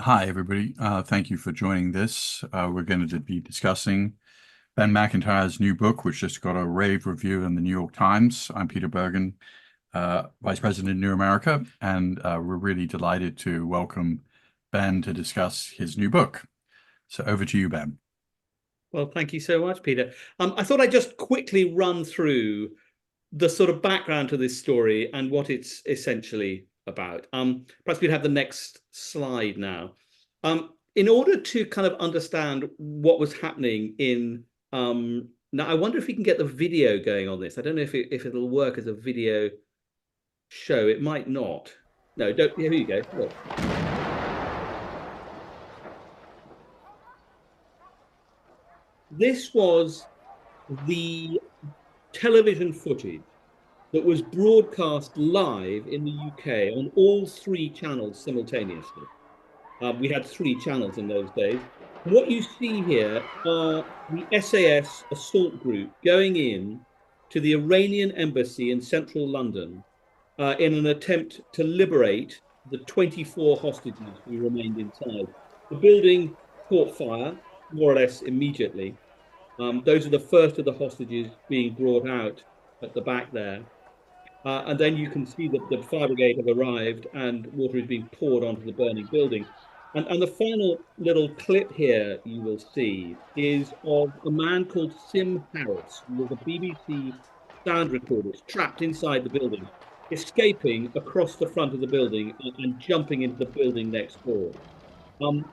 Hi, everybody. Thank you for joining this. We're going to be discussing Ben McIntyre's new book, which just got a rave review in the New York Times. I'm Peter Bergen, Vice President of New America, and we're really delighted to welcome Ben to discuss his new book. So over to you, Ben. Well, thank you so much, Peter. I thought I'd just quickly run through the sort of background to this story and what it's essentially about. Perhaps we'd have the next slide now. In order to kind of understand what was happening now I wonder if we can get the video going on this. I don't know if it'll work as a video show. It might not. No, don't. Here you go. Look. This was the television footage that was broadcast live in the UK on all three channels simultaneously. We had three channels in those days. What you see here are the SAS assault group going in to the Iranian embassy in central London in an attempt to liberate the 24 hostages who remained inside. The building caught fire more or less immediately. Those are the first of the hostages being brought out at the back there. And then you can see that the fire brigade have arrived and water is being poured onto the burning building. And the final little clip here you will see is of a man called Sim Harris, who was a BBC sound recordist trapped inside the building, escaping across the front of the building and jumping into the building next door. Um,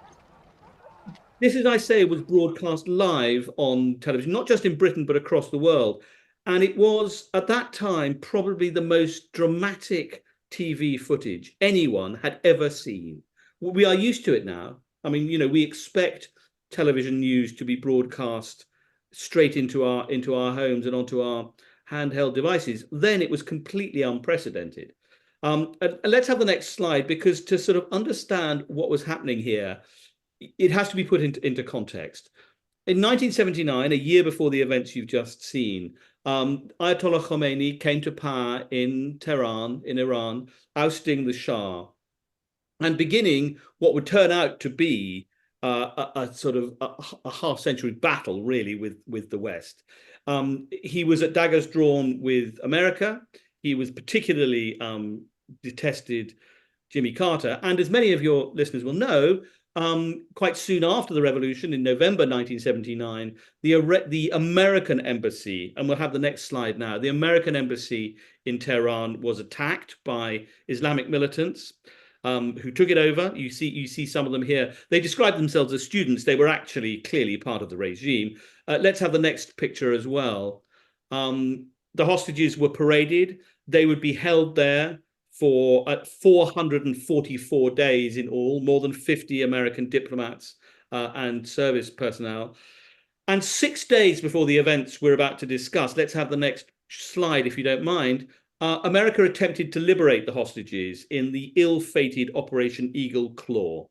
this, as I say, was broadcast live on television, not just in Britain, but across the world. And it was, at that time, probably the most dramatic TV footage anyone had ever seen. We are used to it now. I mean, we expect television news to be broadcast straight into our homes and onto our handheld devices. Then it was completely unprecedented. And let's have the next slide, because to sort of understand what was happening here, it has to be put into context. In 1979, a year before the events you've just seen, Ayatollah Khomeini came to power in Tehran, in Iran, ousting the Shah and beginning what would turn out to be a sort of a half-century battle, really, with the West. He was at daggers drawn with America. He was particularly detested Jimmy Carter. And as many of your listeners will know, quite soon after the revolution, in November 1979, the American embassy, and we'll have the next slide now, the American embassy in Tehran was attacked by Islamic militants who took it over. You see some of them here. They described themselves as students. They were actually clearly part of the regime. Let's have the next picture as well. The hostages were paraded. They would be held there for 444 days in all, more than 50 American diplomats and service personnel. And 6 days before the events we're about to discuss, let's have the next slide, if you don't mind. America attempted to liberate the hostages in the ill-fated Operation Eagle Claw,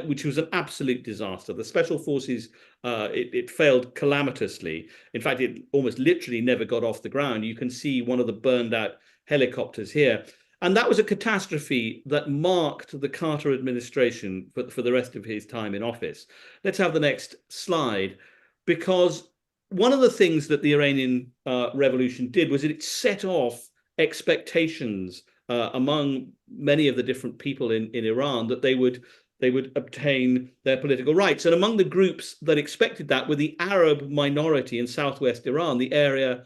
which was an absolute disaster. The special forces, it failed calamitously. In fact, it almost literally never got off the ground. You can see one of the burned out helicopters here. And that was a catastrophe that marked the Carter administration for the rest of his time in office. Let's have the next slide, because one of the things that the Iranian revolution did was it set off expectations among many of the different people in Iran that they would obtain their political rights. And among the groups that expected that were the Arab minority in southwest Iran, the area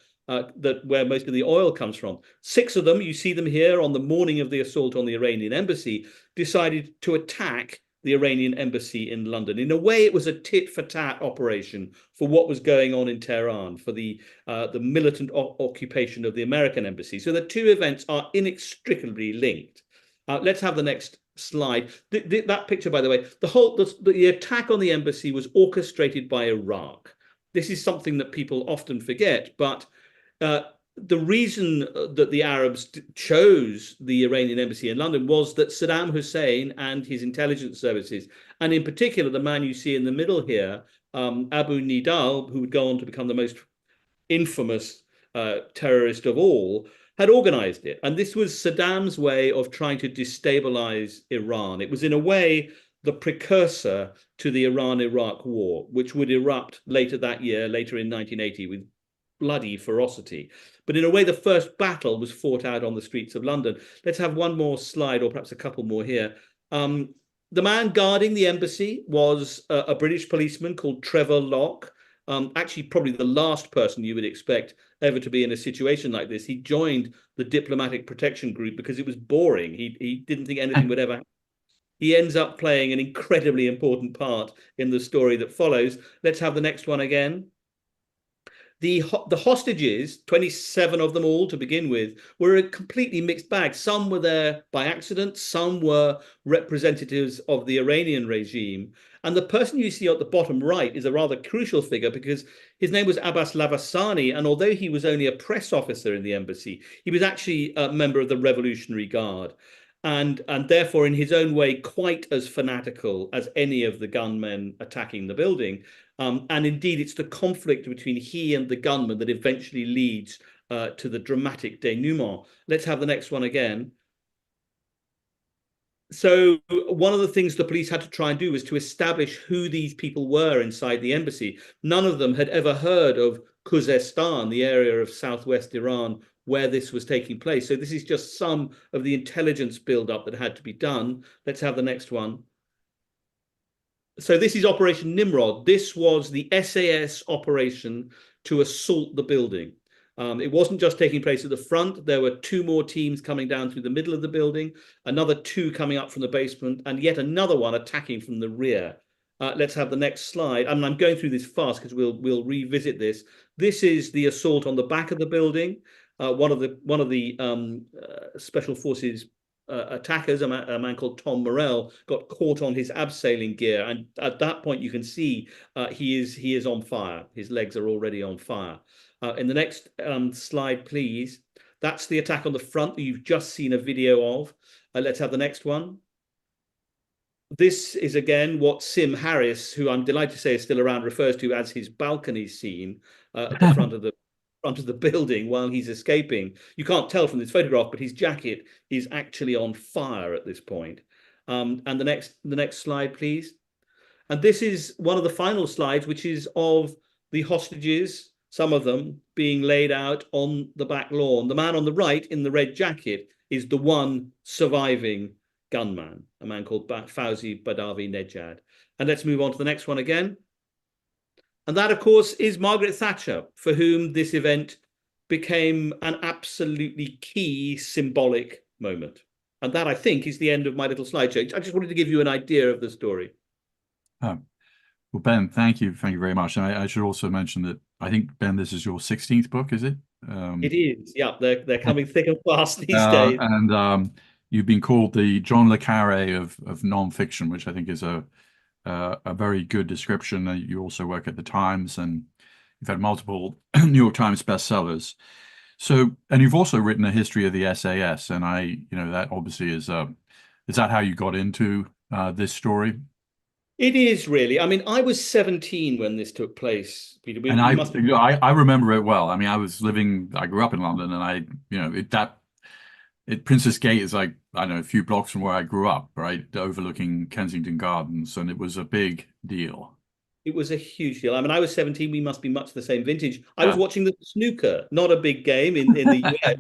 where most of the oil comes from. 6 of them, you see them here on the morning of the assault on the Iranian embassy, decided to attack the Iranian embassy in London. In a way, it was a tit-for-tat operation for what was going on in Tehran, for the militant occupation of the American embassy. So the two events are inextricably linked. Let's have the next slide. That picture, by the way, the attack on the embassy was orchestrated by Iraq. This is something that people often forget, but the reason that the Arabs chose the Iranian embassy in London was that Saddam Hussein and his intelligence services, and in particular the man you see in the middle here, Abu Nidal, who would go on to become the most infamous terrorist of all, had organized it. And this was Saddam's way of trying to destabilize Iran. It was, in a way, the precursor to the Iran-Iraq war, which would erupt later that year, later in 1980, with bloody ferocity. But in a way, the first battle was fought out on the streets of London. Let's have one more slide, or perhaps a couple more here. The man guarding the embassy was a British policeman called Trevor Locke. Actually, probably the last person you would expect ever to be in a situation like this. He joined the diplomatic protection group because it was boring. He didn't think anything would ever happen. He ends up playing an incredibly important part in the story that follows. Let's have the next one again. The hostages, 27 of them all to begin with, were a completely mixed bag. Some were there by accident, some were representatives of the Iranian regime. And the person you see at the bottom right is a rather crucial figure because his name was Abbas Lavasani. And although he was only a press officer in the embassy, he was actually a member of the Revolutionary Guard. And therefore, in his own way, quite as fanatical as any of the gunmen attacking the building. And indeed, it's the conflict between he and the gunman that eventually leads to the dramatic denouement. Let's have the next one again. So one of the things the police had to try and do was to establish who these people were inside the embassy. None of them had ever heard of Khuzestan, the area of southwest Iran where this was taking place. So this is just some of the intelligence buildup that had to be done. Let's have the next one. So this is Operation Nimrod. This was the SAS operation to assault the building. It wasn't just taking place at the front. There were two more teams coming down through the middle of the building, another two coming up from the basement, and yet another one attacking from the rear. Let's have the next slide. I mean, I'm going through this fast because we'll revisit this. This is the assault on the back of the building. One of the special forces attackers, a man called Tom Morell, got caught on his abseiling gear, and at that point you can see he is on fire. His legs are already on fire. In the next slide, please. That's the attack on the front that you've just seen a video of. Let's have the next one. This is again what Sim Harris, who I'm delighted to say is still around, refers to as his balcony scene at the front of the building while he's escaping. You can't tell from this photograph, but his jacket is actually on fire at this point. And the next slide, please. And this is one of the final slides, which is of the hostages, some of them being laid out on the back lawn. The man on the right in the red jacket is the one surviving gunman, a man called Fauzi Badavi Nejad. And let's move on to the next one again. And that, of course, is Margaret Thatcher, for whom this event became an absolutely key symbolic moment. And that, I think, is the end of my little slideshow. I just wanted to give you an idea of the story. Well, Ben, thank you. Thank you very much. And I should also mention that I think, Ben, this is your 16th book, is it? It is. Yeah, they're coming thick and fast these days. And you've been called the John le Carré of nonfiction, which I think is a very good description. You also work at the Times, and you've had multiple New York Times bestsellers. So, and you've also written a history of the SAS, and that obviously is that how you got into this story? It is really. I mean, I was 17 when this took place, Peter. And I remember it well. I mean, I grew up in London, and Princess Gate is like, I don't know, a few blocks from where I grew up, right? Overlooking Kensington Gardens. And it was a big deal. It was a huge deal. I mean, I was 17. We must be much the same vintage. I was watching the snooker, not a big game in the US,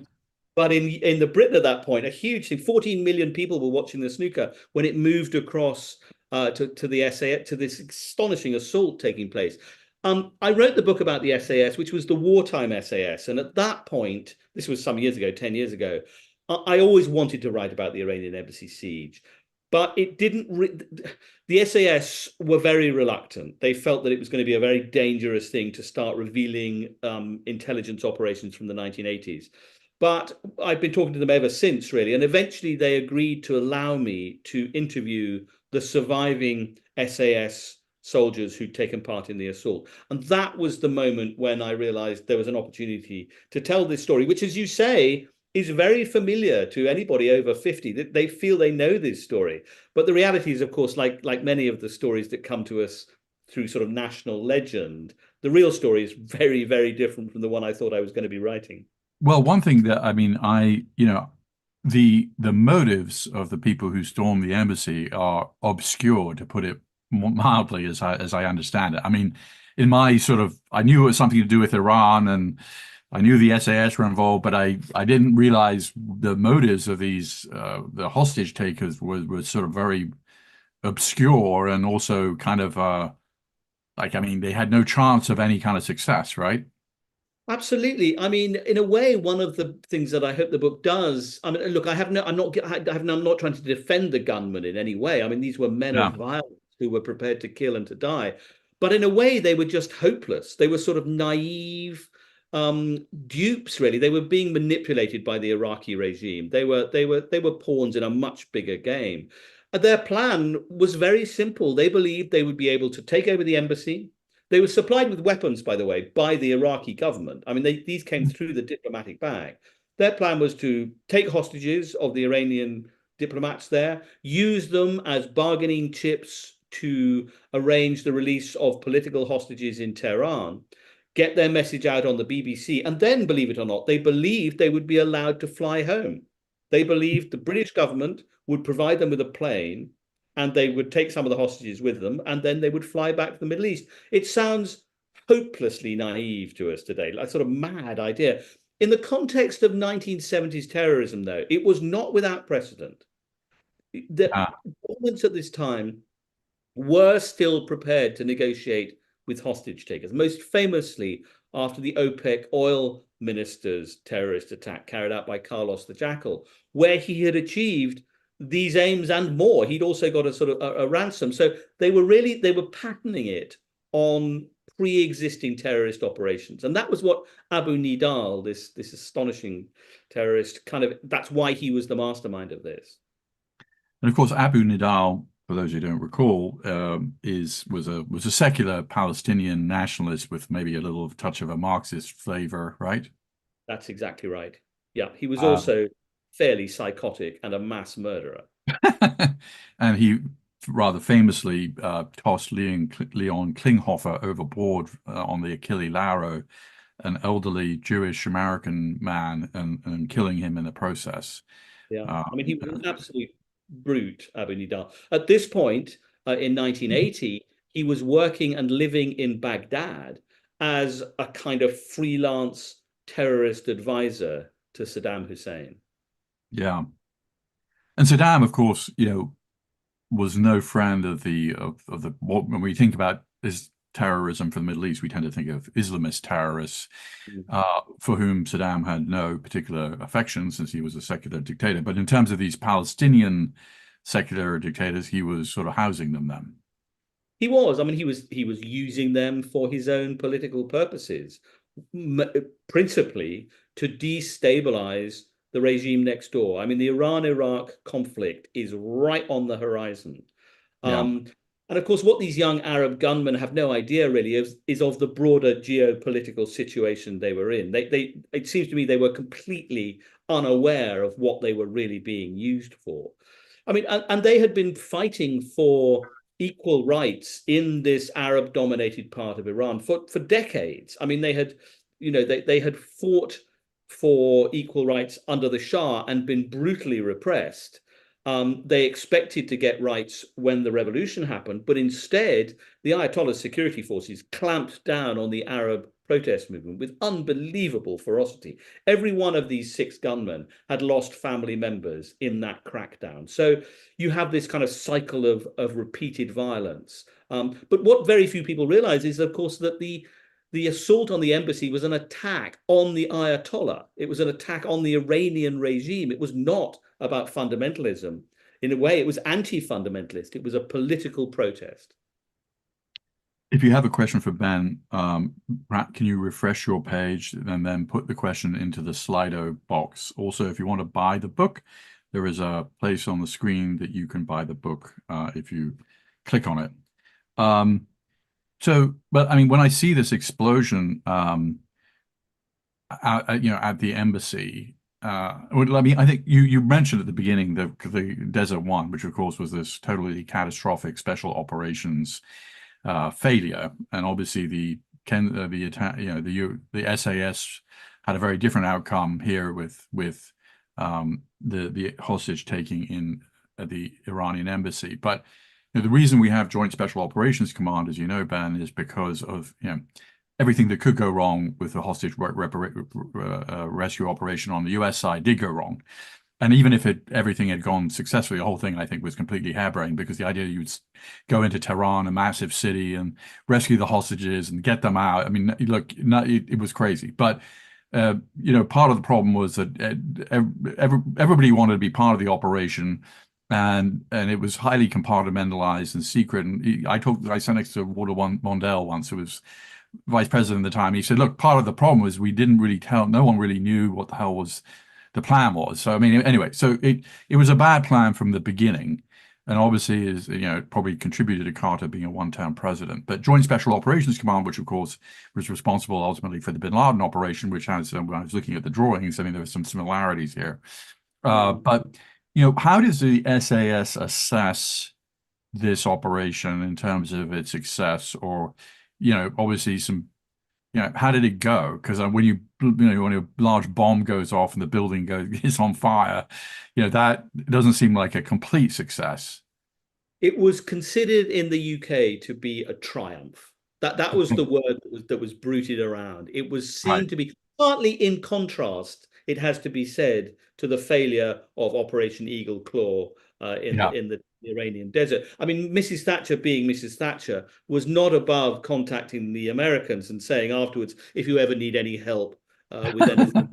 but in the Britain at that point, a huge thing. 14 million people were watching the snooker when it moved across to the SAS, to this astonishing assault taking place. I wrote the book about the SAS, which was the wartime SAS. And at that point, this was some years ago, 10 years ago, I always wanted to write about the Iranian embassy siege. But it didn't. The SAS were very reluctant. They felt that it was going to be a very dangerous thing to start revealing intelligence operations from the 1980s. But I've been talking to them ever since, really. And eventually they agreed to allow me to interview the surviving SAS soldiers who'd taken part in the assault. And that was the moment when I realized there was an opportunity to tell this story, which, as you say, is very familiar to anybody over 50. They feel they know this story. But the reality is, of course, like many of the stories that come to us through sort of national legend, the real story is very, very different from the one I thought I was going to be writing. Well, one thing that, I mean, the motives of the people who stormed the embassy are obscure, to put it mildly, as I understand it. I mean, in my sort of, I knew it was something to do with Iran, and I knew the SAS were involved, but I didn't realize the motives of these the hostage takers was sort of very obscure, and also kind of like, I mean, they had no chance of any kind of success, right? Absolutely. I mean, in a way, one of the things that I hope the book does. I mean, look, I'm not trying to defend the gunmen in any way. I mean, these were men of Yeah. violence who were prepared to kill and to die. But in a way, they were just hopeless. They were sort of naive dupes, really. They were being manipulated by the Iraqi regime. They were pawns in a much bigger game. Their plan was very simple. They believed they would be able to take over the embassy. They were supplied with weapons, by the way, by the Iraqi government. I mean, these came through the diplomatic bag. Their plan was to take hostages of the Iranian diplomats there, use them as bargaining chips to arrange the release of political hostages in Tehran, get their message out on the BBC, and then, believe it or not, they believed they would be allowed to fly home. They believed the British government would provide them with a plane, and they would take some of the hostages with them, and then they would fly back to the Middle East. It sounds hopelessly naive to us today, like a sort of mad idea. In the context of 1970s terrorism, though, it was not without precedent. The Yeah. governments at this time were still prepared to negotiate with hostage takers, most famously after the OPEC oil minister's terrorist attack carried out by Carlos the Jackal, where he had achieved these aims and more. He'd also got a sort of a ransom. So they were patterning it on pre-existing terrorist operations. And that was what Abu Nidal, this astonishing terrorist, kind of, that's why he was the mastermind of this. And of course, Abu Nidal, for those who don't recall, is was a secular Palestinian nationalist with maybe a little touch of a Marxist flavor, right? That's exactly right. Yeah, he was Um, also fairly psychotic and a mass and he rather famously tossed Leon Klinghoffer overboard on the Achille Lauro, an elderly Jewish American man, and killing him in the process. Yeah, I mean, he Um, was an absolute brute, Abu Nidal. At this point, in 1980, he was working and living in Baghdad as a kind of freelance terrorist advisor to Saddam Hussein. yeah, and Saddam, of course, was no friend of the what when we think about is terrorism from the Middle East, we tend to think of Islamist terrorists, for whom Saddam had no particular affection since he was a secular dictator. But in terms of these Palestinian secular dictators, he was sort of housing them then. He was. I mean, he was using them for his own political purposes, principally to destabilize the regime next door. I mean, the Iran-Iraq conflict is right on the horizon. Yeah. Um, and of course, what these young Arab gunmen have no idea really is of the broader geopolitical situation they were in. It seems to me they were completely unaware of what they were really being used for. I mean, and they had been fighting for equal rights in this Arab dominated part of Iran for decades. I mean, they had fought for equal rights under the Shah and been brutally repressed. They expected to get rights when the revolution happened, but instead, the Ayatollah's security forces clamped down on the Arab protest movement with unbelievable ferocity. Every one of these six gunmen had lost family members in that crackdown. So you have this kind of cycle of repeated violence. But what very few people realize is, of course, that the assault on the embassy was an attack on the Ayatollah. It was an attack on the Iranian regime. It was not about fundamentalism. In a way, it was anti-fundamentalist. It was a political protest. If you have a question for Ben, can you refresh your page and then put the question into the Slido box? Also, if you want to buy the book, there is a place on the screen that you can buy the book if you click on it. But I mean, when I see this explosion, at the embassy, well, I mean, I think you mentioned at the beginning the Desert One, which of course was this totally catastrophic special operations failure, and obviously the attack, the SAS had a very different outcome here with the hostage taking in the Iranian embassy. But the reason we have Joint Special Operations Command, as you know, Ben, is because of everything that could go wrong with the hostage rescue operation on the U.S. side did go wrong. And even if everything had gone successfully, the whole thing I think was completely harebrained, because the idea you'd go into Tehran, a massive city, and rescue the hostages and get them out. I mean, look, it was crazy. But part of the problem was that everybody wanted to be part of the operation, and it was highly compartmentalized and secret. And I sat next to Walter Mondale once, who was vice president at the time. He said, "Look, part of the problem was we didn't really tell. No one really knew what the hell was the plan was." So I mean, anyway, so it was a bad plan from the beginning, and obviously is probably contributed to Carter being a one-term president. But Joint Special Operations Command, which of course was responsible ultimately for the Bin Laden operation, which has when I was looking at the drawings, I mean there were some similarities here. But how does the SAS assess this operation in terms of its success, or obviously some how did it go? Because when a large bomb goes off and the building is on fire, that doesn't seem like a complete success. It was considered in the UK to be a triumph. That was the word that was bruited around. It was Right. seen to be partly in contrast, it has to be said, to the failure of Operation Eagle Claw Yeah. in the Iranian desert. I mean, Mrs. Thatcher, being Mrs. Thatcher, was not above contacting the Americans and saying afterwards, if you ever need any help with anything,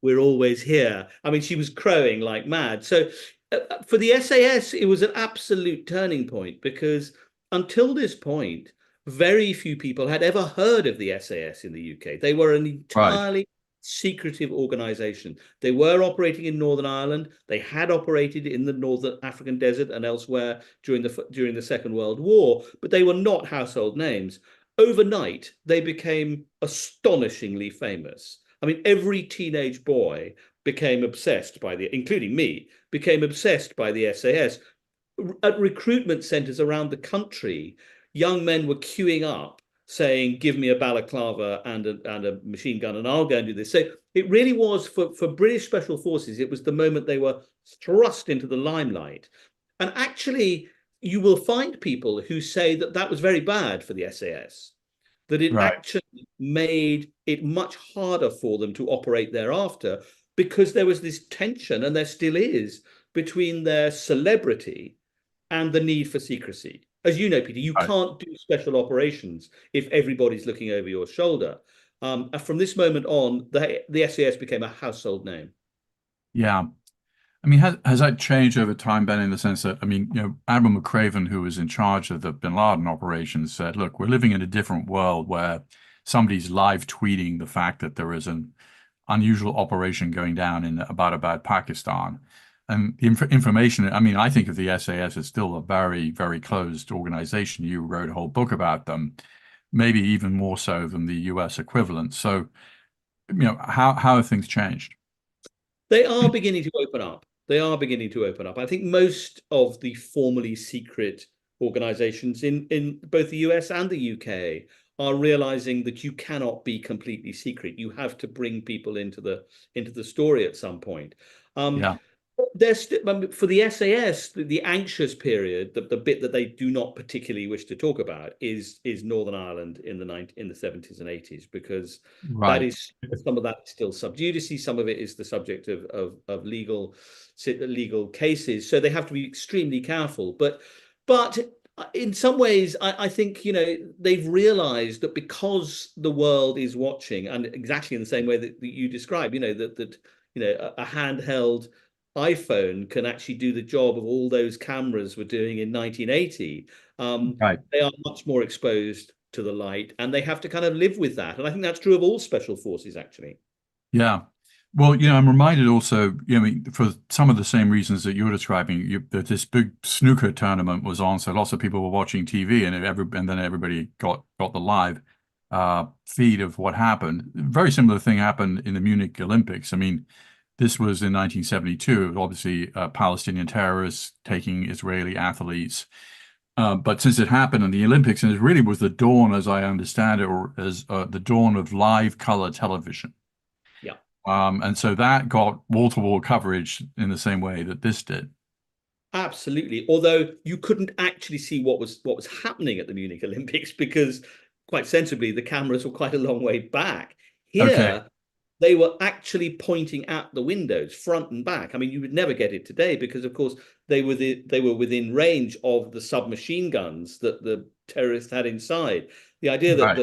we're always here. I mean, she was crowing like mad. So for the SAS, it was an absolute turning point, because until this point, very few people had ever heard of the SAS in the UK. They were an Right. entirely secretive organization. They were operating in Northern Ireland. They had operated in the Northern African desert and elsewhere during the Second World War, but they were not household names. Overnight, they became astonishingly famous. I mean, every teenage boy became obsessed by including me, became obsessed by the SAS. At recruitment centers around the country, young men were queuing up saying, give me a balaclava and a machine gun and I'll go and do this. So it really was, for British Special Forces, it was the moment they were thrust into the limelight. And actually, you will find people who say that that was very bad for the SAS, that it Right. actually made it much harder for them to operate thereafter, because there was this tension, and there still is, between their celebrity and the need for secrecy. As you know, Peter, you Right. can't do special operations if everybody's looking over your shoulder. From this moment on, the SAS became a household name. Yeah. I mean, has that changed over time, Ben, in the sense that, I mean, Admiral McCraven, who was in charge of the Bin Laden operations, said, look, we're living in a different world where somebody's live tweeting the fact that there is an unusual operation going down in about Pakistan. And the information, I mean, I think of the SAS as still a very, very closed organization. You wrote a whole book about them, maybe even more so than the US equivalent. So, how have things changed? They are beginning to open up. They are beginning to open up. I think most of the formerly secret organizations in both the US and the UK are realizing that you cannot be completely secret. You have to bring people into the story at some point. Um, Yeah. there's for the SAS, the anxious period, the bit that they do not particularly wish to talk about is Northern Ireland in the 70s and 80s, because that Right. is, some of that is still sub judice, some of it is the subject of legal cases, so they have to be extremely careful. But in some ways, I think they've realized that because the world is watching, and exactly in the same way that you describe, that a handheld iPhone can actually do the job of all those cameras were doing in 1980. Right. They are much more exposed to the light, and they have to kind of live with that. And I think that's true of all special forces, actually. Yeah. Well, I'm reminded also, I mean, for some of the same reasons that you're describing, that this big snooker tournament was on, so lots of people were watching TV, and then everybody got the live feed of what happened. Very similar thing happened in the Munich Olympics. I mean, this was in 1972, obviously Palestinian terrorists taking Israeli athletes. But since it happened in the Olympics, and it really was the dawn, as I understand it, or as the dawn of live color television. Yeah. And so that got wall-to-wall coverage in the same way that this did. Absolutely. Although you couldn't actually see what was happening at the Munich Olympics because, quite sensibly, the cameras were quite a long way back. Okay. Here, they were actually pointing at the windows, front and back. I mean, you would never get it today because, of course, they were within range of the submachine guns that the terrorists had inside. The idea that Right.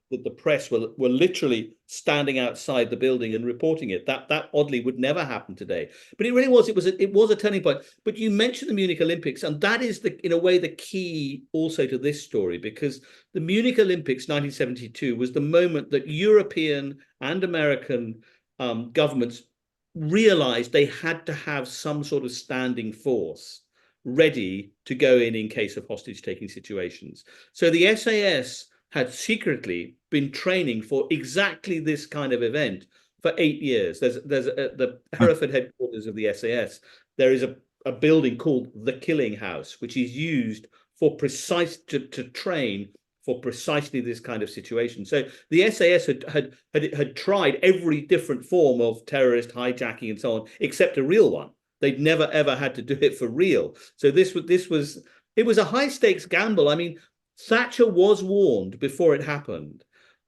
that the press were literally standing outside the building and reporting it, that oddly would never happen today. But it really was. It was a turning point. But you mentioned the Munich Olympics, and that is in a way the key also to this story, because the Munich Olympics 1972 was the moment that European and American governments realized they had to have some sort of standing force ready to go in case of hostage taking situations. So the SAS had secretly been training for exactly this kind of event for 8 years. The Hereford headquarters of the SAS. There is a building called the Killing House, which is used for to train for precisely this kind of situation. So the SAS had tried every different form of terrorist hijacking and so on, except a real one. They'd never ever had to do it for real. So it was a high stakes gamble. I mean, Thatcher was warned before it happened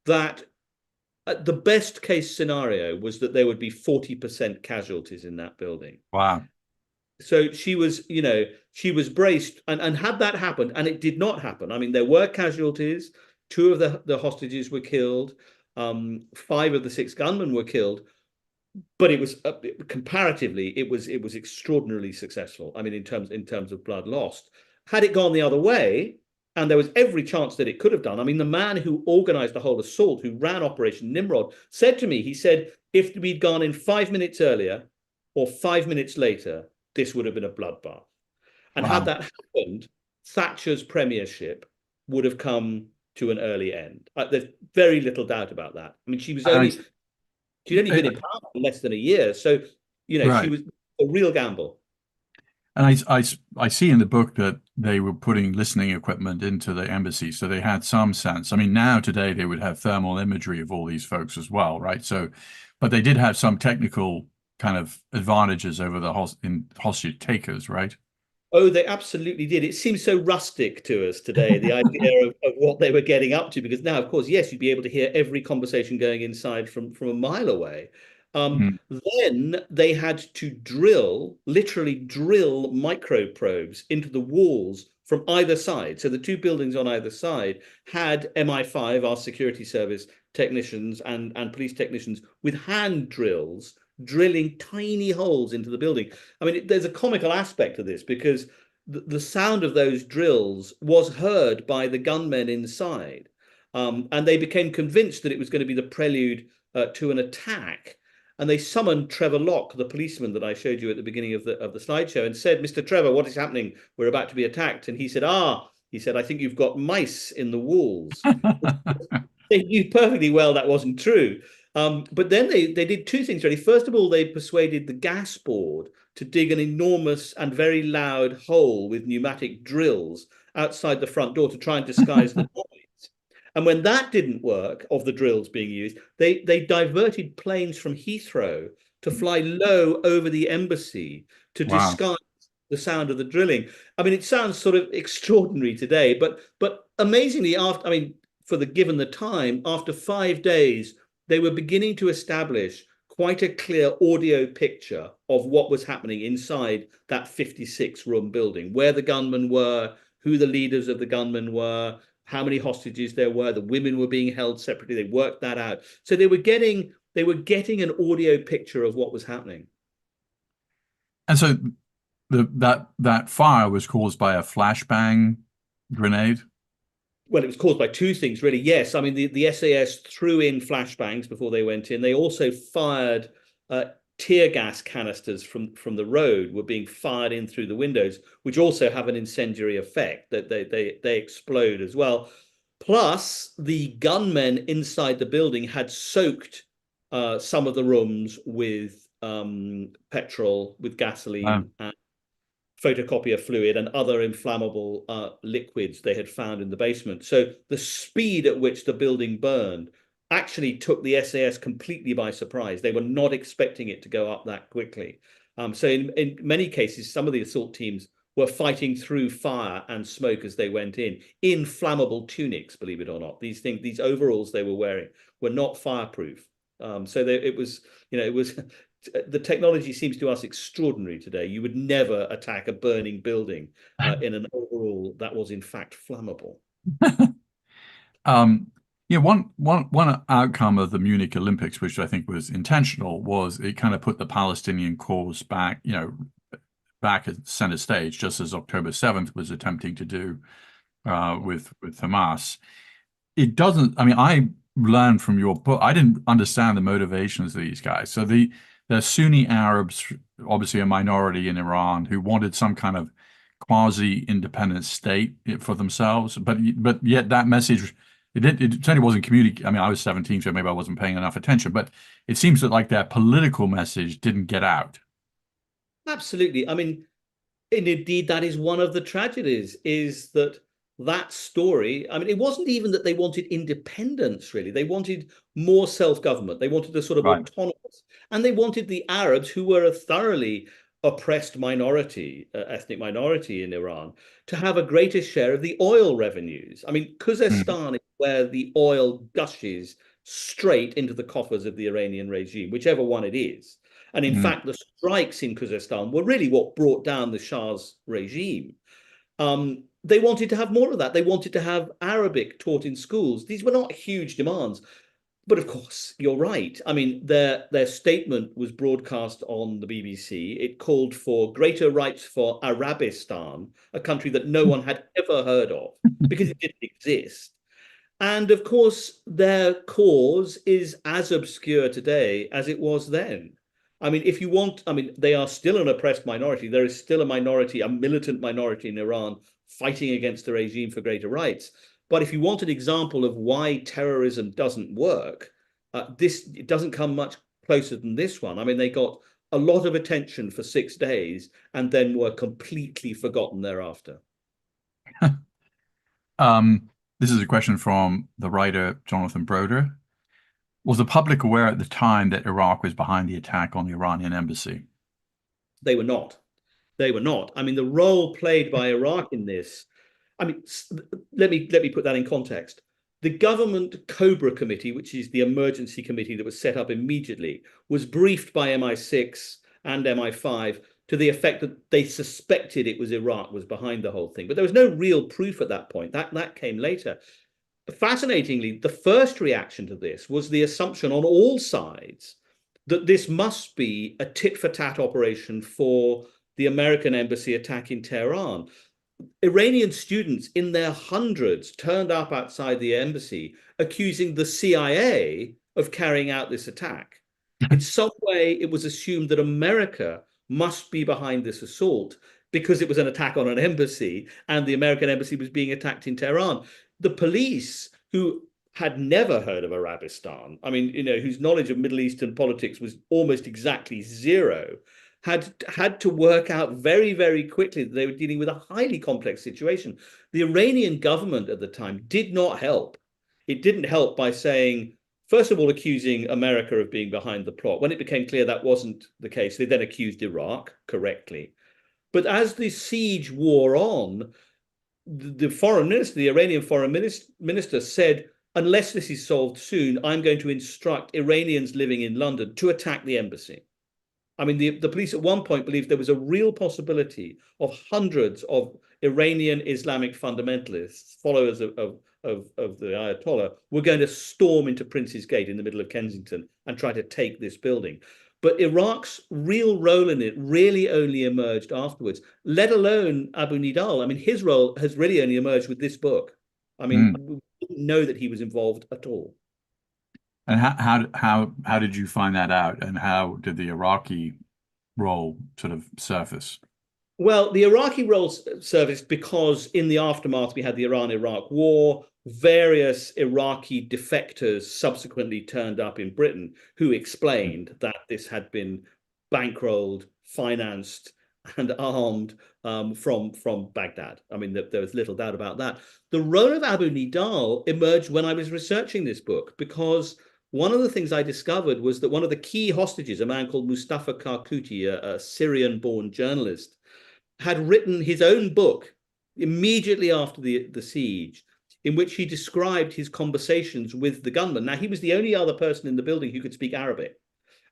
that the best case scenario was that there would be 40% casualties in that building. Wow. So she was braced, and had that happened, and it did not happen. I mean, there were casualties. Two of the hostages were killed. Five of the six gunmen were killed, but it was comparatively, it was extraordinarily successful. I mean, in terms of blood lost. Had it gone the other way, and there was every chance that it could have done. I mean, the man who organized the whole assault, who ran Operation Nimrod, said to me, he said, if we'd gone in 5 minutes earlier or 5 minutes later, this would have been a bloodbath. And had Wow. that happened, Thatcher's premiership would have come to an early end. There's very little doubt about that. I mean, And she'd only I, been in power for less than a year, so she right. was a real gamble. And I see in the book that they were putting listening equipment into the embassy, so they had some sense. I mean, now today they would have thermal imagery of all these folks as well, right? So, but they did have some technical kind of advantages over the hostage takers, right? Oh, they absolutely did. It seems so rustic to us today, the idea of what they were getting up to, because now, of course, yes, you'd be able to hear every conversation going inside from a mile away. Mm. Then they had to literally drill micro probes into the walls from either side. So the two buildings on either side had MI5, our security service technicians and police technicians, with hand drills drilling tiny holes into the building. I mean, there's a comical aspect to this because the sound of those drills was heard by the gunmen inside. And they became convinced that it was going to be the prelude to an attack. And they summoned Trevor Locke, the policeman that I showed you at the beginning of the slideshow, and said, Mr. Trevor, what is happening? We're about to be attacked. And he said, I think you've got mice in the walls. They knew perfectly well that wasn't true. But then they did two things really. First of all, they persuaded the gas board to dig an enormous and very loud hole with pneumatic drills outside the front door to try and disguise the noise. And when that didn't work, of the drills being used, they diverted planes from Heathrow to fly low over the embassy to Wow. disguise the sound of the drilling. I mean, it sounds sort of extraordinary today, but amazingly, for the given the time, after 5 days, they were beginning to establish quite a clear audio picture of what was happening inside that 56-room building, where the gunmen were, who the leaders of the gunmen were, how many hostages there were. The women were being held separately. They worked that out. So they were getting an audio picture of what was happening. And so that fire was caused by a flashbang grenade. Well, it was caused by two things, really. Yes, I mean the SAS threw in flashbangs before they went in. They also fired tear gas canisters from the road were being fired in through the windows, which also have an incendiary effect that they explode as well. Plus, the gunmen inside the building had soaked some of the rooms with petrol, with gasoline, and photocopier fluid and other inflammable liquids they had found in the basement. So the speed at which the building burned actually took the SAS completely by surprise. They were not expecting it to go up that quickly. So in many cases, some of the assault teams were fighting through fire and smoke as they went in flammable tunics, believe it or not. These things, these overalls they were wearing were not fireproof. It was, it was the technology seems to us extraordinary today. You would never attack a burning building in an overall that was in fact flammable. Um, yeah, one outcome of the Munich Olympics, which I think was intentional, was it kind of put the Palestinian cause back, back at center stage, just as October 7th was attempting to do with Hamas. It doesn't, I mean, I learned from your book, I didn't understand the motivations of these guys. So the Sunni Arabs, obviously a minority in Iran, who wanted some kind of quasi-independent state for themselves, but yet that message it certainly wasn't communicated. I mean, I was 17, so maybe I wasn't paying enough attention, but it seems that like that political message didn't get out. Absolutely. I mean, and indeed, that is one of the tragedies, is that that story, I mean, it wasn't even that they wanted independence, really. They wanted more self-government. They wanted a sort of Right. autonomous, and they wanted the Arabs, who were a thoroughly oppressed minority, ethnic minority in Iran, to have a greater share of the oil revenues. I mean, Mm, Khuzestan is where the oil gushes straight into the coffers of the Iranian regime, whichever one it is. And in mm, fact, the strikes in Khuzestan were really what brought down the Shah's regime. They wanted to have more of that. They wanted to have Arabic taught in schools. These were not huge demands. But of course, you're right. I mean, their statement was broadcast on the BBC. It called for greater rights for Arabistan, a country that no one had ever heard of because it didn't exist. And of course, their cause is as obscure today as it was then. I mean, if you want, I mean, they are still an oppressed minority. There is still a minority, a militant minority in Iran fighting against the regime for greater rights. But if you want an example of why terrorism doesn't work, this it doesn't come much closer than this one. I mean, they got a lot of attention for 6 days and then were completely forgotten thereafter. this is a question from the writer Jonathan Broder. Was the public aware at the time that Iraq was behind the attack on the Iranian embassy? They were not. They were not. I mean, the role played by Iraq in this. I mean, let me put that in context. The government Cobra Committee, which is the emergency committee that was set up immediately, was briefed by MI6 and MI5 to the effect that they suspected it was Iraq was behind the whole thing. But there was no real proof at that point. That came later. Fascinatingly, the first reaction to this was the assumption on all sides that this must be a tit for tat operation for the American embassy attack in Tehran. Iranian students in their hundreds turned up outside the embassy accusing the CIA of carrying out this attack. In some way, it was assumed that America must be behind this assault because it was an attack on an embassy and the American embassy was being attacked in Tehran. The police, who had never heard of Arabistan, I mean, whose knowledge of Middle Eastern politics was almost exactly zero, had to work out very, very quickly that they were dealing with a highly complex situation. The Iranian government at the time did not help. It didn't help by saying, first of all, accusing America of being behind the plot. When it became clear that wasn't the case, they then accused Iraq correctly. But as the siege wore on, the foreign minister, the Iranian foreign minister said, unless this is solved soon, I'm going to instruct Iranians living in London to attack the embassy. I mean, the police at one point believed there was a real possibility of hundreds of Iranian Islamic fundamentalists, followers of the Ayatollah, were going to storm into Prince's Gate in the middle of Kensington and try to take this building. But Iraq's real role in it really only emerged afterwards, let alone Abu Nidal. I mean, his role has really only emerged with this book. I mean, Mm. we didn't know that he was involved at all. And how did you find that out? And how did the Iraqi role sort of surface? Well, the Iraqi role surfaced because in the aftermath, we had the Iran-Iraq war. Various Iraqi defectors subsequently turned up in Britain who explained that this had been bankrolled, financed, and armed from Baghdad. I mean, there was little doubt about that. The role of Abu Nidal emerged when I was researching this book, because one of the things I discovered was that one of the key hostages, a man called Mustafa Karkuti, a Syrian-born journalist, had written his own book immediately after the siege, in which he described his conversations with the gunman. Now, he was the only other person in the building who could speak Arabic.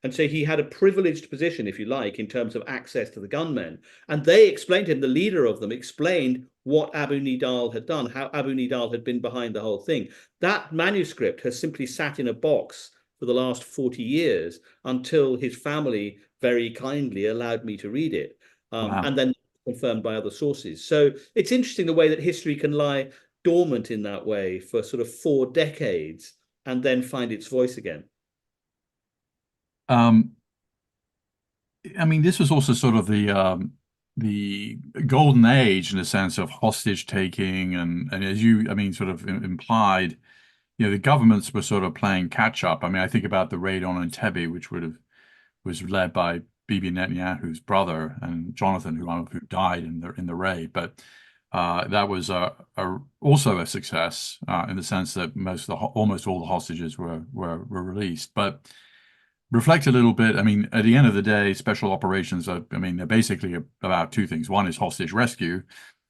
And so he had a privileged position, if you like, in terms of access to the gunmen. And they explained to him, the leader of them explained what Abu Nidal had done, how Abu Nidal had been behind the whole thing. That manuscript has simply sat in a box for the last 40 years until his family very kindly allowed me to read it. Wow. And then confirmed by other sources. So it's interesting the way that history can lie dormant in that way for sort of 4 decades and then find its voice again. Um, I mean, this was also sort of the golden age in a sense of hostage taking, and as you, I mean, sort of implied, the governments were sort of playing catch up. I mean, I think about the raid on Entebbe, which was led by Bibi Netanyahu's brother and Jonathan, who died in the raid, but that was also a success in the sense that almost all the hostages were released, but. Reflect a little bit. I mean, at the end of the day, special operations are, I mean, they're basically about two things. One is hostage rescue,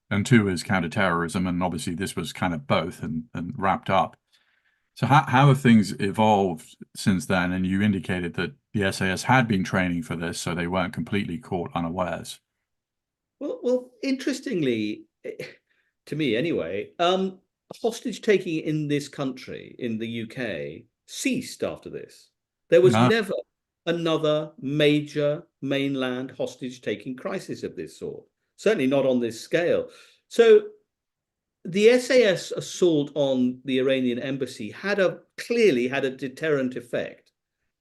and two is counterterrorism. And obviously, this was kind of both and wrapped up. So, how have things evolved since then? And you indicated that the SAS had been training for this, so they weren't completely caught unawares. Well, interestingly, to me anyway, hostage taking in this country, in the UK, ceased after this. There was No. never another major mainland hostage taking crisis of this sort, certainly not on this scale. So the SAS assault on the Iranian embassy clearly had a deterrent effect.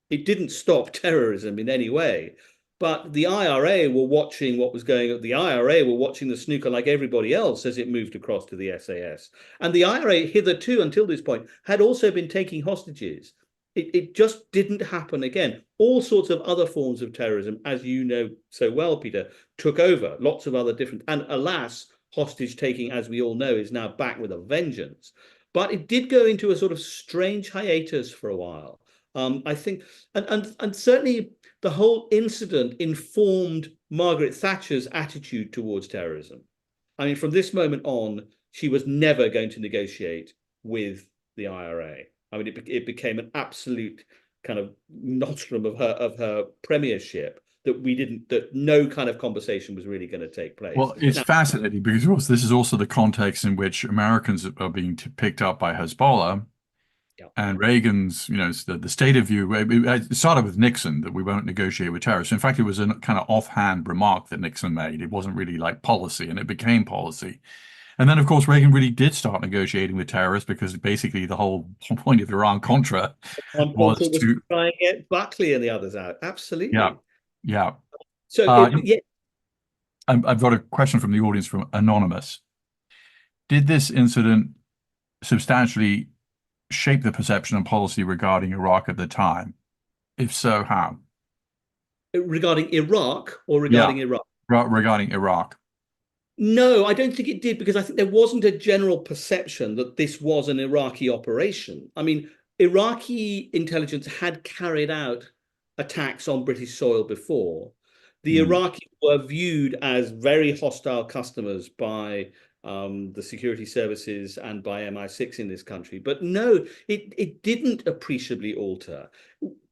It didn't stop terrorism in any way. But the IRA were watching what was going on. The IRA were watching the snooker like everybody else as it moved across to the SAS. And the IRA, hitherto, until this point, had also been taking hostages. It just didn't happen again. All sorts of other forms of terrorism, as you know so well, Peter, took over. Lots of other different, and alas, hostage taking, as we all know, is now back with a vengeance. But it did go into a sort of strange hiatus for a while. I think, and certainly the whole incident informed Margaret Thatcher's attitude towards terrorism. I mean, from this moment on, she was never going to negotiate with the IRA. I mean, it became an absolute kind of nostrum of her premiership that no kind of conversation was really going to take place. Well, it's Now, fascinating because of course, this is also the context in which Americans are being picked up by Hezbollah. yeah, And Reagan's, the state of view, it started with Nixon that we won't negotiate with terrorists. In fact, it was a kind of offhand remark that Nixon made. It wasn't really like policy, and it became policy. And then, of course, Reagan really did start negotiating with terrorists because basically the whole point of Iran-Contra one was concept was to to, try and get Buckley and the others out. yeah, Absolutely. yeah. So, Uh, yeah, I've got a question from the audience from Anonymous. Did this incident substantially shape the perception and policy regarding Iraq at the time? If so, how? regarding Iraq or Yeah, regarding Iraq? regarding Iraq. No, I don't think it did, because I think there wasn't a general perception that this was an Iraqi operation. I mean, Iraqi intelligence had carried out attacks on British soil before. The Mm. Iraqis were viewed as very hostile customers by the security services and by MI6 in this country. But no, it didn't appreciably alter.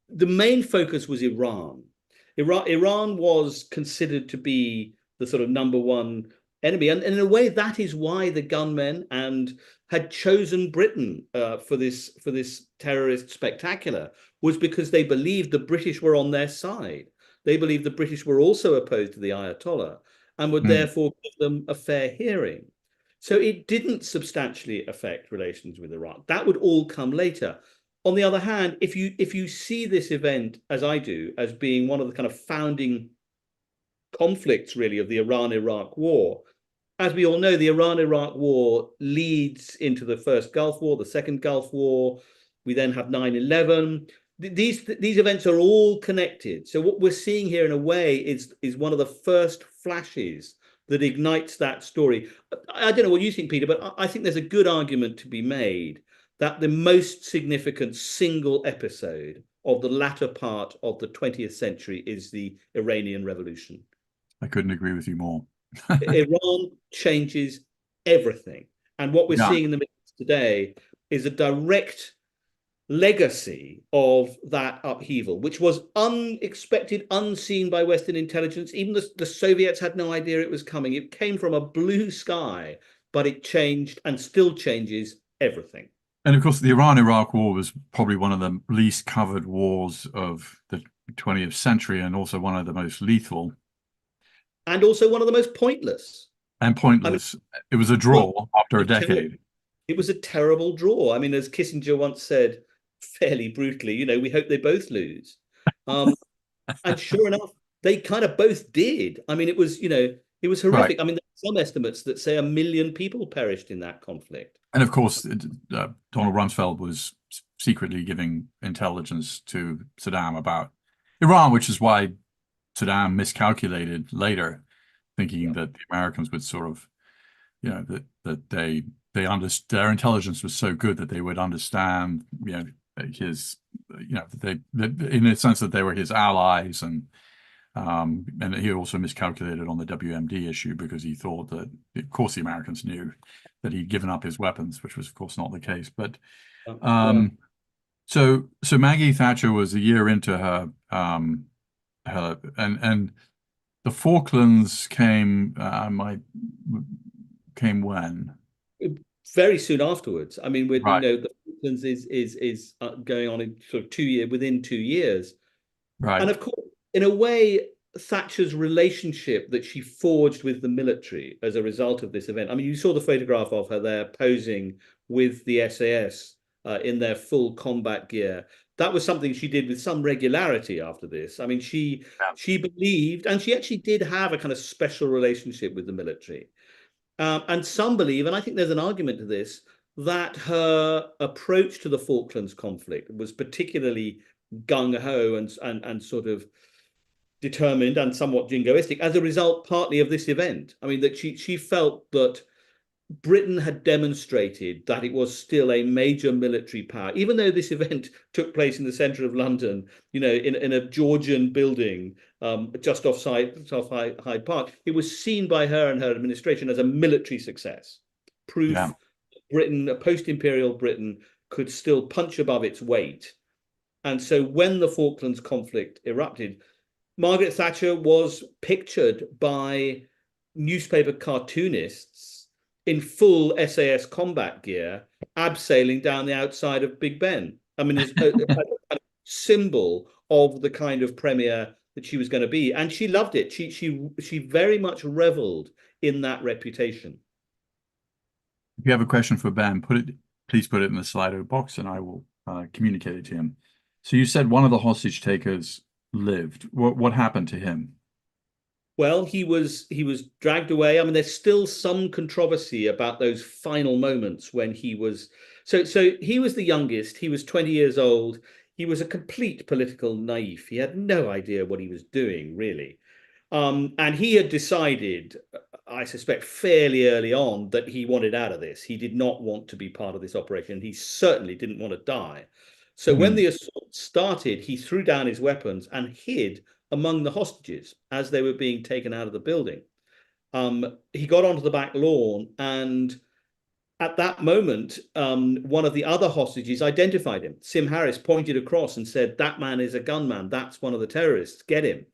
The main focus was Iran. Iran was considered to be the sort of number one enemy. And in a way, that is why the gunmen and had chosen Britain for this terrorist spectacular, was because they believed the British were on their side. They believed the British were also opposed to the Ayatollah and would Mm. therefore give them a fair hearing. So it didn't substantially affect relations with Iraq. That would all come later. On the other hand, if you see this event, as I do, as being one of the kind of founding conflicts really of the Iran-Iraq war, as we all know, the Iran-Iraq war leads into the first Gulf War, the second Gulf War. We then have 9/11. these events are all connected. So what we're seeing here, in a way, is one of the first flashes that ignites that story. I don't know what you think, Peter, but I think there's a good argument to be made that the most significant single episode of the latter part of the 20th century is the Iranian Revolution. I couldn't agree with you more. Iran changes everything. And what we're Yeah. seeing in the Middle East today is a direct legacy of that upheaval, which was unexpected, unseen by Western intelligence. Even the Soviets had no idea it was coming. It came from a blue sky, but it changed and still changes everything. And of course, the Iran-Iraq War was probably one of the least covered wars of the 20th century, and also one of the most lethal And also one of the most pointless. and I mean, pointless. It was a draw after a it decade. was a terrible draw. I mean, as Kissinger once said, fairly brutally, we hope they both lose. Um, and sure enough, they kind of both did. I mean, it was Right. horrific. I mean, there are some estimates that say 1 million people perished in that conflict. And of course, Donald Rumsfeld was secretly giving intelligence to Saddam about Iran, which is why Saddam miscalculated later, thinking Yeah. that the Americans would sort of, that their intelligence was so good that they would understand, his, in a sense that they were his allies, and he also miscalculated on the WMD issue because he thought that, of course, the Americans knew that he'd given up his weapons, which was, of course, not the case. But Yeah. so Maggie Thatcher was a year into her and the Falklands came when? Very soon afterwards. I mean, Right, the Falklands is going on in sort of within 2 years. right. And of course, in a way, Thatcher's relationship that she forged with the military as a result of this event. I mean, you saw the photograph of her there posing with the SAS in their full combat gear. That was something she did with some regularity after this. I mean, Yeah. she believed, and she actually did have a kind of special relationship with the military. And some believe, and I think there's an argument to this, that her approach to the Falklands conflict was particularly gung ho and sort of determined and somewhat jingoistic as a result, partly of this event. I mean, that she felt that Britain had demonstrated that it was still a major military power, even though this event took place in the centre of London, in a Georgian building just off Hyde Park. It was seen by her and her administration as a military success, Yeah. proof Britain, post-imperial Britain, could still punch above its weight. And so when the Falklands conflict erupted, Margaret Thatcher was pictured by newspaper cartoonists in full SAS combat gear, abseiling down the outside of Big Ben. I mean, as a symbol of the kind of premier that she was going to be, and she loved it. She very much reveled in that reputation. If you have a question for Ben, please put it in the Slido box, and I will communicate it to him. So you said one of the hostage takers lived. What happened to him? Well, he was dragged away. I mean, there's still some controversy about those final moments when he was so he was the youngest. He was 20 years old. He was a complete political naif. He had no idea what he was doing, really. And he had decided, I suspect, fairly early on that he wanted out of this. He did not want to be part of this operation. He certainly didn't want to die. So when Hmm. the assault started, he threw down his weapons and hid among the hostages as they were being taken out of the building. He got onto the back lawn, and at that moment, one of the other hostages identified him. Sim Harris pointed across and said, "That man is a gunman. That's one of the terrorists. Get him."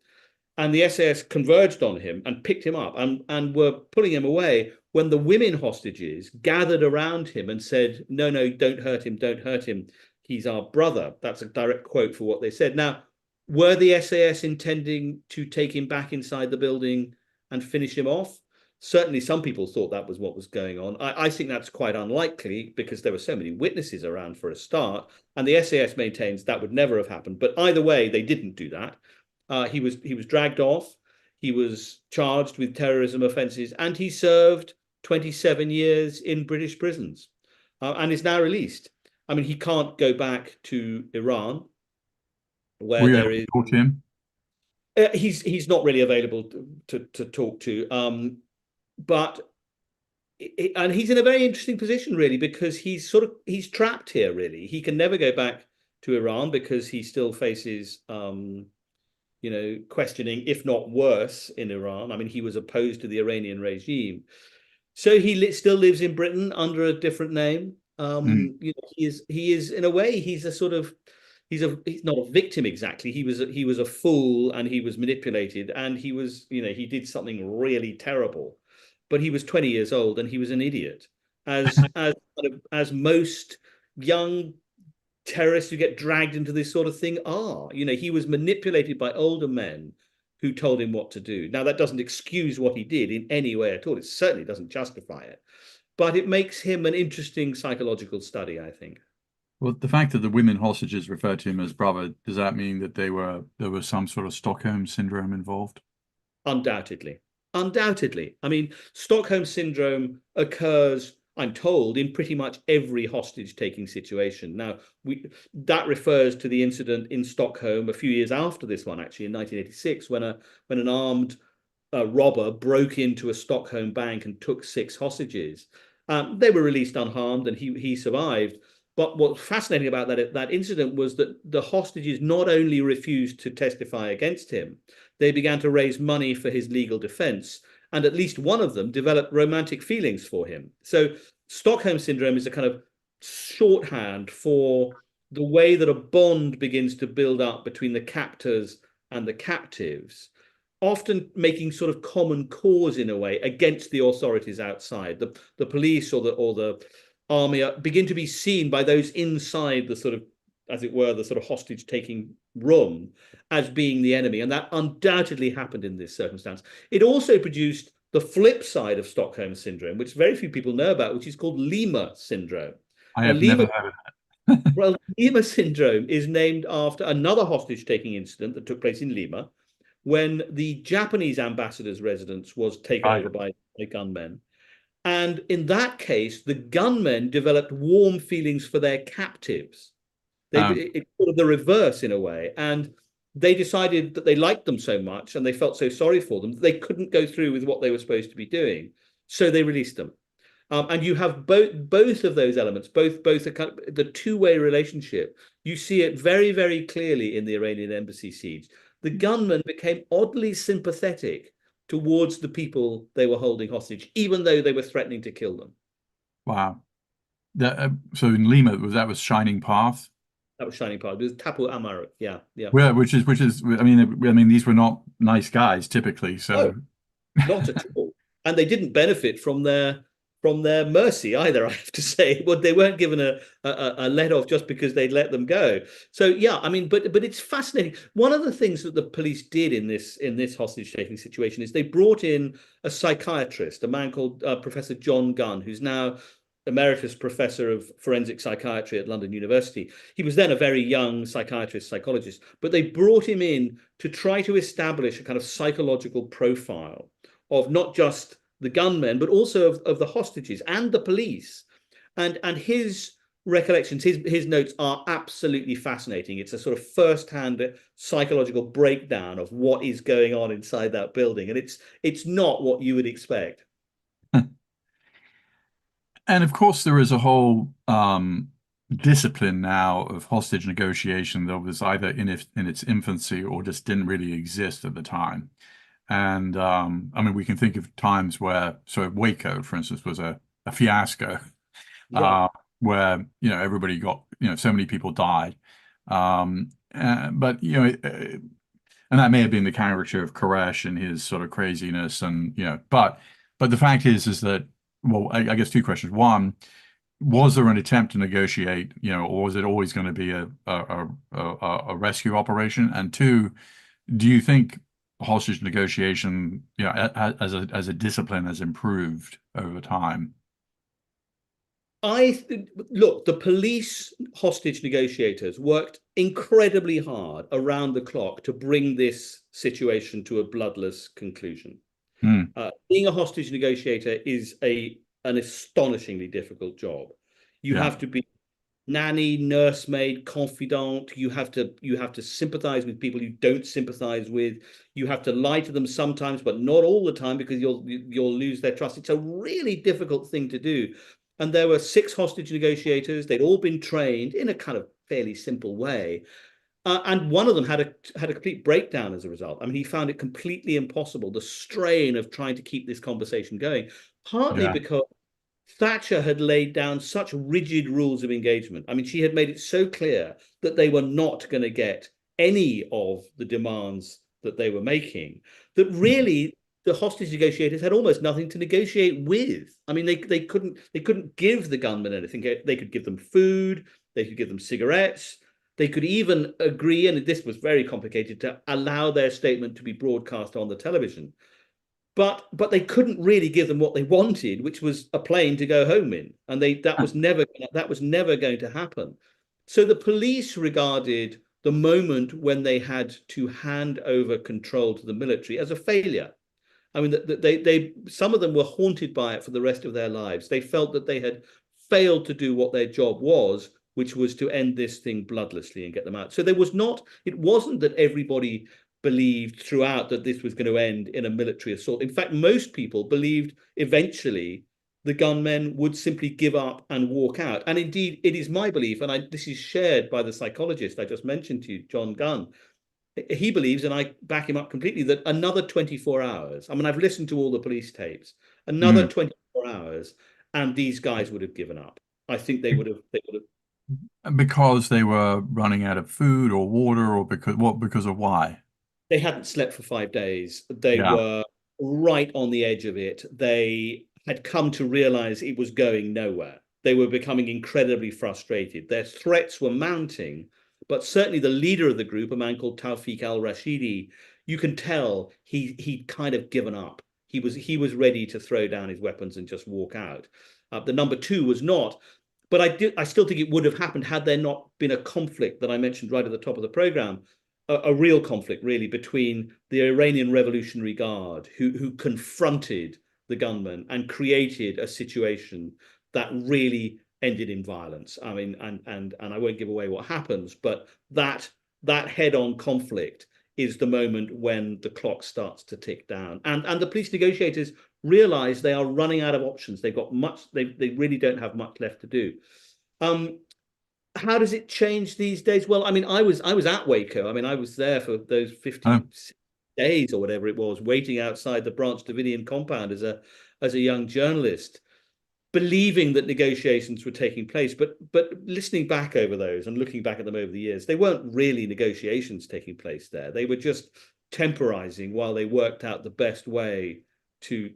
And the SAS converged on him and picked him up and were pulling him away when the women hostages gathered around him and said, "No, no, don't hurt him. Don't hurt him. He's our brother." That's a direct quote for what they said. Now, were the SAS intending to take him back inside the building and finish him off? Certainly, some people thought that was what was going on. I think that's quite unlikely because there were so many witnesses around for a start, and the SAS maintains that would never have happened. But either way, they didn't do that. He was dragged off. He was charged with terrorism offences, and he served 27 years in British prisons, and is now released. I mean, he can't go back to Iran. where Were you able there to is talk to him? he's not really available to talk to, but and he's in a very interesting position really, because he's trapped here really. He can never go back to Iran because he still faces questioning, if not worse, in Iran. I mean, he was opposed to the Iranian regime. So he still lives in Britain under a different name. Mm. He is in a way, he's not a victim exactly. He was a fool, and he was manipulated, and he did something really terrible. But he was 20 years old, and he was an idiot, as most young terrorists who get dragged into this sort of thing are. He was manipulated by older men who told him what to do. Now, that doesn't excuse what he did in any way at all. It certainly doesn't justify it, but it makes him an interesting psychological study, I think. Well, the fact that the women hostages referred to him as brother, does that mean that there was some sort of Stockholm syndrome involved? Undoubtedly. Undoubtedly. I mean, Stockholm syndrome occurs, I'm told, in pretty much every hostage taking situation. Now, that refers to the incident in Stockholm a few years after this one, actually, in 1986, when an armed robber broke into a Stockholm bank and took 6 hostages. They were released unharmed, and he survived. But what's fascinating about that incident was that the hostages not only refused to testify against him, they began to raise money for his legal defense. And at least one of them developed romantic feelings for him. So Stockholm syndrome is a kind of shorthand for the way that a bond begins to build up between the captors and the captives, often making sort of common cause in a way against the authorities outside. The police or the army begin to be seen by those inside the sort of, as it were, the sort of hostage taking room as being the enemy. And that undoubtedly happened in this circumstance. It also produced the flip side of Stockholm syndrome, which very few people know about, which is called Lima syndrome. I Now, have never heard of that. Lima syndrome is named after another hostage taking incident that took place in Lima, when the Japanese ambassador's residence was taken Right. over by gunmen. And in that case, the gunmen developed warm feelings for their captives. Um, It's sort of the reverse in a way. And they decided that they liked them so much and they felt so sorry for them that they couldn't go through with what they were supposed to be doing. So they released them. And you have both of those elements, both the two-way relationship. You see it very, very clearly in the Iranian embassy siege. The gunmen became oddly sympathetic towards the people they were holding hostage, even though they were threatening to kill them. wow. So in Lima, that was Shining Path, That was Shining Path. It was Tapu Amaru. Yeah, yeah. where which is I mean these were not nice guys typically. Oh, So not at all. And they didn't benefit from their mercy either, I have to say. Well, they weren't given a let off just because they'd let them go. So yeah, I mean, but it's fascinating. One of the things that the police did in this hostage taking situation is they brought in a psychiatrist, a man called Professor John Gunn, who's now emeritus professor of forensic psychiatry at London University. He was then a very young psychiatrist, psychologist, but they brought him in to try to establish a kind of psychological profile of not just the gunmen, but also of the hostages and the police. And his recollections, his notes are absolutely fascinating. It's a sort of first-hand psychological breakdown of what is going on inside that building. And it's not what you would expect. and of course there is a whole discipline now of hostage negotiation that was either in its infancy or just didn't really exist at the time. And I mean we can think of times where so Waco, for instance, was a fiasco. Yeah. uh, where everybody got so many people died. But and that may have been the caricature of Koresh and his sort of craziness, and but the fact is that well, I guess two questions. One, was there an attempt to negotiate, or was it always going to be a rescue operation? And two, do you think hostage negotiation, as a discipline, has improved over time? Look, the police hostage negotiators worked incredibly hard around the clock to bring this situation to a bloodless conclusion. Hmm. Being a hostage negotiator is an astonishingly difficult job. You Yeah. have to be nanny, nursemaid, confidant. You have to sympathize with people you don't sympathize with. You have to lie to them sometimes, but not all the time, because you'll lose their trust. It's a really difficult thing to do. And there were 6 hostage negotiators. They'd all been trained in a kind of fairly simple way. And one of them had a complete breakdown as a result. I mean, he found it completely impossible, the strain of trying to keep this conversation going, partly Yeah. because Thatcher had laid down such rigid rules of engagement. I mean, she had made it so clear that they were not going to get any of the demands that they were making, that really the hostage negotiators had almost nothing to negotiate with. I mean, they couldn't give the gunmen anything. They could give them food, they could give them cigarettes, they could even agree, and this was very complicated, to allow their statement to be broadcast on the television. But they couldn't really give them what they wanted, which was a plane to go home in, and that was never going to happen. So the police regarded the moment when they had to hand over control to the military as a failure. I mean, they some of them were haunted by it for the rest of their lives. They felt that they had failed to do what their job was, which was to end this thing bloodlessly and get them out. So it wasn't that everybody believed throughout that this was going to end in a military assault. In fact, most people believed eventually the gunmen would simply give up and walk out. And indeed, it is my belief, and this is shared by the psychologist I just mentioned to you, John Gunn. He believes, and I back him up completely, that another 24 hours, I mean, I've listened to all the police tapes, another Mm. 24 hours, and these guys would have given up. I think they would have. Because they were running out of food or water, or because of why? They hadn't slept for 5 days. They Yeah. were right on the edge of it. They had come to realize it was going nowhere. They were becoming incredibly frustrated. Their threats were mounting, but certainly the leader of the group, a man called Tawfiq al-Rashidi, you can tell he'd kind of given up. He was ready to throw down his weapons and just walk out. The number two was not, but I still think it would have happened had there not been a conflict that I mentioned right at the top of the program, a real conflict really between the Iranian Revolutionary Guard, who confronted the gunmen and created a situation that really ended in violence. I mean, and I won't give away what happens, but that head-on conflict is the moment when the clock starts to tick down, and the police negotiators realize they are running out of options. They really don't have much left to do. Um, how does it change these days? Well, I mean, I was at Waco. I mean, I was there for those Oh, 50 days or whatever it was, waiting outside the Branch Davidian compound as a young journalist, believing that negotiations were taking place. But listening back over those and looking back at them over the years, they weren't really negotiations taking place there. They were just temporizing while they worked out the best way to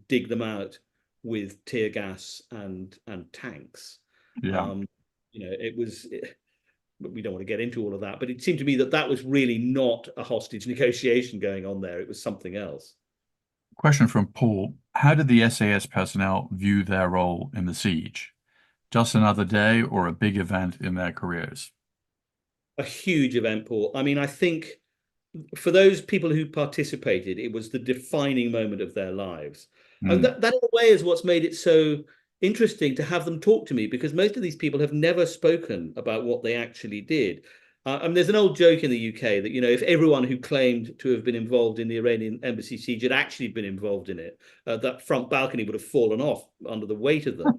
dig them out with tear gas and tanks. yeah. Um, it was. We don't want to get into all of that, but it seemed to me that that was really not a hostage negotiation going on there. It was something else. Question from Paul. How did the SAS personnel view their role in the siege? Just another day or a big event in their careers? A huge event, Paul. I mean, I think for those people who participated, it was the defining moment of their lives. And Mm, that in a way is what's made it so interesting to have them talk to me, because most of these people have never spoken about what they actually did. I mean, there's an old joke in the UK that, if everyone who claimed to have been involved in the Iranian embassy siege had actually been involved in it, that front balcony would have fallen off under the weight of them.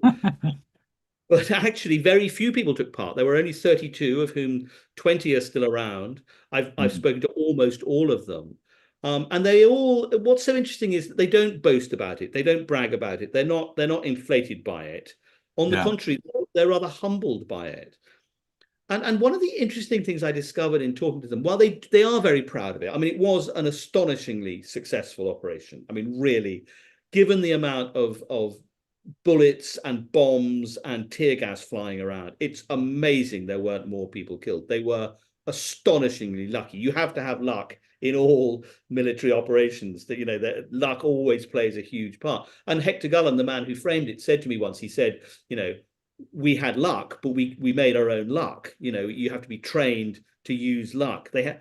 But actually, very few people took part. There were only 32, of whom 20 are still around. I've mm, spoken to almost all of them. And they all, what's so interesting is that they don't boast about it. They don't brag about it. They're not inflated by it. On the yeah. contrary, they're rather humbled by it. And one of the interesting things I discovered in talking to them, while they are very proud of it, I mean, it was an astonishingly successful operation. I mean, really, given the amount of bullets and bombs and tear gas flying around, it's amazing there weren't more people killed. They were astonishingly lucky. You have to have luck in all military operations. That luck always plays a huge part. And Hector Gullen, the man who framed it, said to me once, he said, we had luck, but we made our own luck. You have to be trained to use luck. There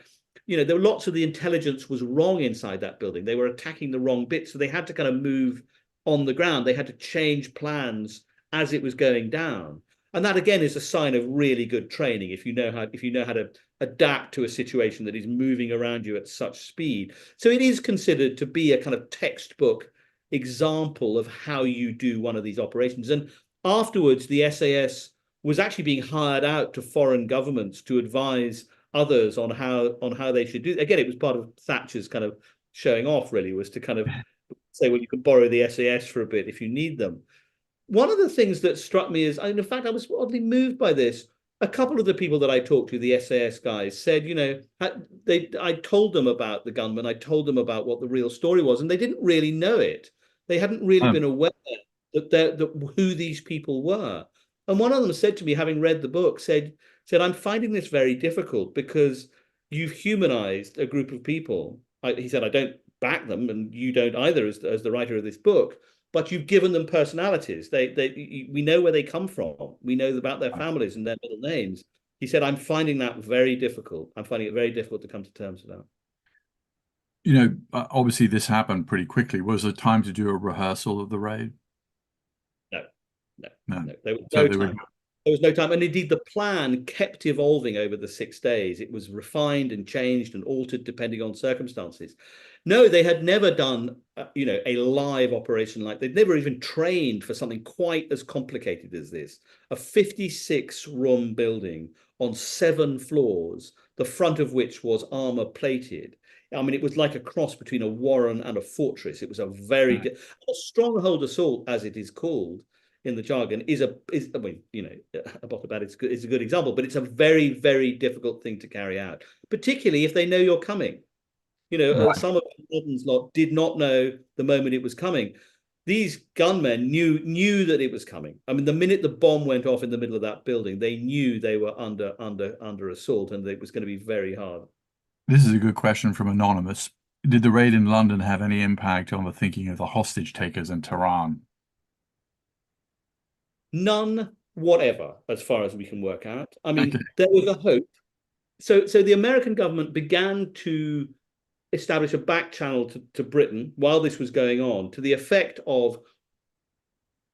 were lots of the intelligence was wrong inside that building. They were attacking the wrong bits, so they had to kind of move on the ground. They had to change plans as it was going down. And that again is a sign of really good training if you know how to adapt to a situation that is moving around you at such speed. So it is considered to be a kind of textbook example of how you do one of these operations. And afterwards, the SAS was actually being hired out to foreign governments to advise others on how they should do. Again, it was part of Thatcher's kind of showing off, really, was to kind of say, well, you can borrow the SAS for a bit if you need them. One of the things that struck me is, in fact, I was oddly moved by this. A couple of the people that I talked to, the SAS guys, said, I told them about the gunman, I told them about what the real story was, and they didn't really know it. They hadn't really been aware that who these people were. And one of them said to me, having read the book, said, I'm finding this very difficult because you've humanized a group of people. He said, I don't back them, and you don't either, as the writer of this book, but you've given them personalities. We know where they come from. We know about their families and their middle names. He said, I'm finding that very difficult. I'm finding it very difficult to come to terms with that. Obviously this happened pretty quickly. Was there time to do a rehearsal of the raid? No, no, No. no. There was So no they were time. There was no time. And indeed, the plan kept evolving over the 6 days. It was refined and changed and altered depending on circumstances. No, they had never done, a live operation like they'd never even trained for something quite as complicated as this. A 56-room building on 7 floors, the front of which was armor plated. I mean, it was like a cross between a warren and a fortress. It was a stronghold assault, as it is called in the jargon, I mean, Abbottabad is a good example, but it's a very, very difficult thing to carry out, particularly if they know you're coming. right. Some of the Gordon's lot did not know the moment it was coming. These gunmen knew that it was coming. I mean, the minute the bomb went off in the middle of that building, they knew they were under assault, and it was going to be very hard. This is a good question from Anonymous. Did the raid in London have any impact on the thinking of the hostage takers in Tehran? None whatever, as far as we can work out. I Okay. mean, there was a hope. So the American government began to establish a back channel to Britain while this was going on, to the effect of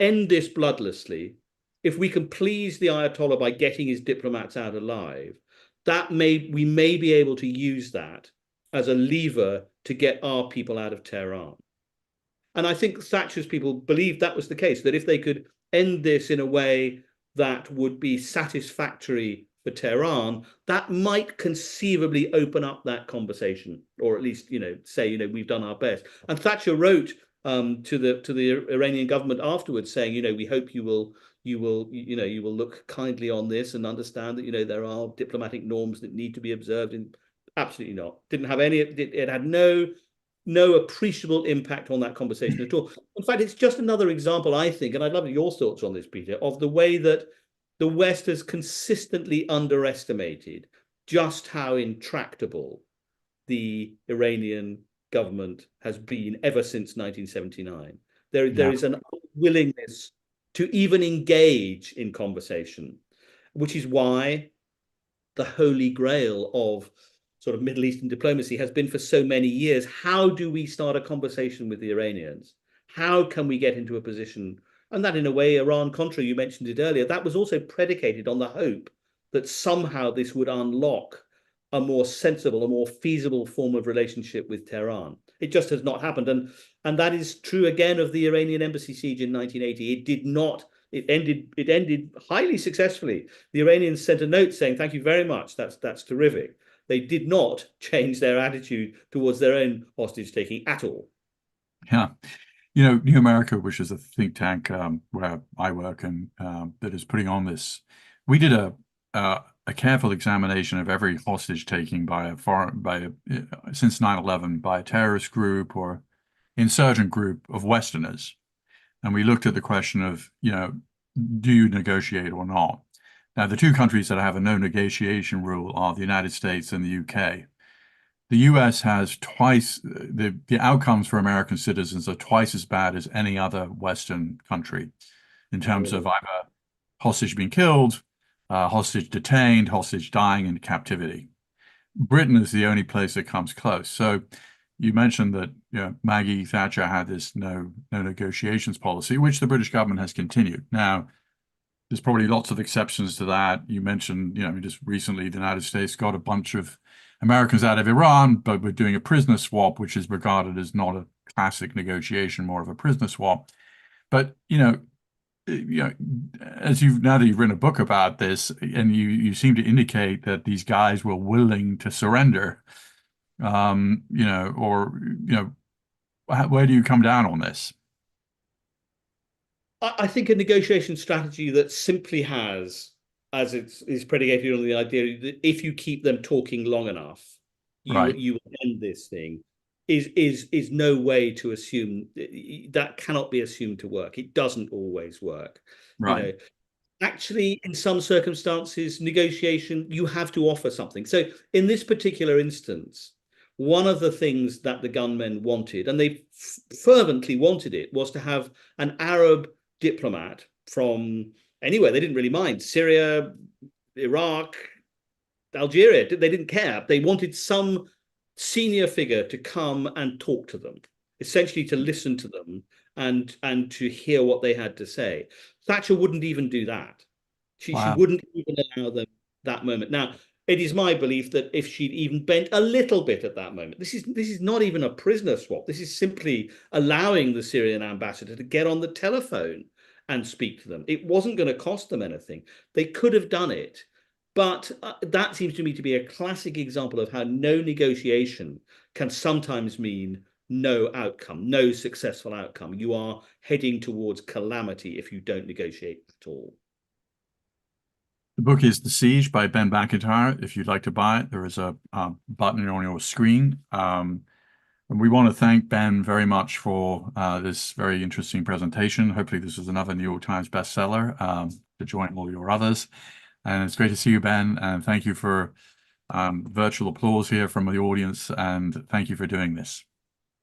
end this bloodlessly. If we can please the Ayatollah by getting his diplomats out alive, we may be able to use that as a lever to get our people out of Tehran. And I think Thatcher's people believed that was the case, that if they could end this in a way that would be satisfactory for Tehran, that might conceivably open up that conversation, or at least, say, we've done our best. And Thatcher wrote to the Iranian government afterwards, saying, we hope you will look kindly on this and understand that, there are diplomatic norms that need to be observed. And absolutely not. Didn't have any. It had no appreciable impact on that conversation at all. In fact, it's just another example, I think, and I'd love your thoughts on this, Peter, of the way that the West has consistently underestimated just how intractable the Iranian government has been ever since 1979. There is an unwillingness to even engage in conversation, which is why the holy grail of sort of Middle Eastern diplomacy has been for so many years. How do we start a conversation with the Iranians? How can we get into a position? And that, in a way, Iran-Contra, you mentioned it earlier, that was also predicated on the hope that somehow this would unlock a more sensible, a more feasible form of relationship with Tehran. It just has not happened. And that is true again of the Iranian embassy siege in 1980. It did not. It ended highly successfully. The Iranians sent a note saying, "Thank you very much. That's terrific." They did not change their attitude towards their own hostage taking at all. Yeah. New America, which is a think tank where I work and that is putting on this, we did a careful examination of every hostage taking since 9/11 by a terrorist group or insurgent group of Westerners. And we looked at the question of, do you negotiate or not? Now, the two countries that have a no negotiation rule are the United States and the UK. The US has the outcomes for American citizens are twice as bad as any other Western country in terms of either hostage being killed, hostage detained, hostage dying in captivity. Britain is the only place that comes close. So you mentioned that Maggie Thatcher had this no negotiations policy, which the British government has continued. Now, there's probably lots of exceptions to that. You mentioned, just recently the United States got a bunch of Americans out of Iran, but we're doing a prisoner swap, which is regarded as not a classic negotiation, more of a prisoner swap. But, as now that you've written a book about this, and you seem to indicate that these guys were willing to surrender, or, where do you come down on this? I think a negotiation strategy that simply has, as it is predicated on the idea that if you keep them talking long enough, Right, you will end this thing, is no way to assume that cannot be assumed to work. It doesn't always work. You right, know, actually, in some circumstances, negotiation, you have to offer something. So in this particular instance, one of the things that the gunmen wanted, and they fervently wanted it, was to have an Arab diplomat from anywhere. They didn't really mind Syria, Iraq, Algeria. They didn't care. They wanted some senior figure to come and talk to them, essentially to listen to them and to hear what they had to say. Thatcher wouldn't even do that. She wow, wouldn't even allow them that moment. Now, it is my belief that if she'd even bent a little bit at that moment, this is not even a prisoner swap. This is simply allowing the Syrian ambassador to get on the telephone and speak to them. It wasn't going to cost them anything. They could have done it. But that seems to me to be a classic example of how no negotiation can sometimes mean no outcome, no successful outcome. You are heading towards calamity if you don't negotiate at all. The book is The Siege by Ben McIntyre. If you'd like to buy it, there is a button on your screen. And we want to thank Ben very much for this very interesting presentation. Hopefully this is another New York Times bestseller to join all your others. And it's great to see you, Ben. And thank you for virtual applause here from the audience. And thank you for doing this.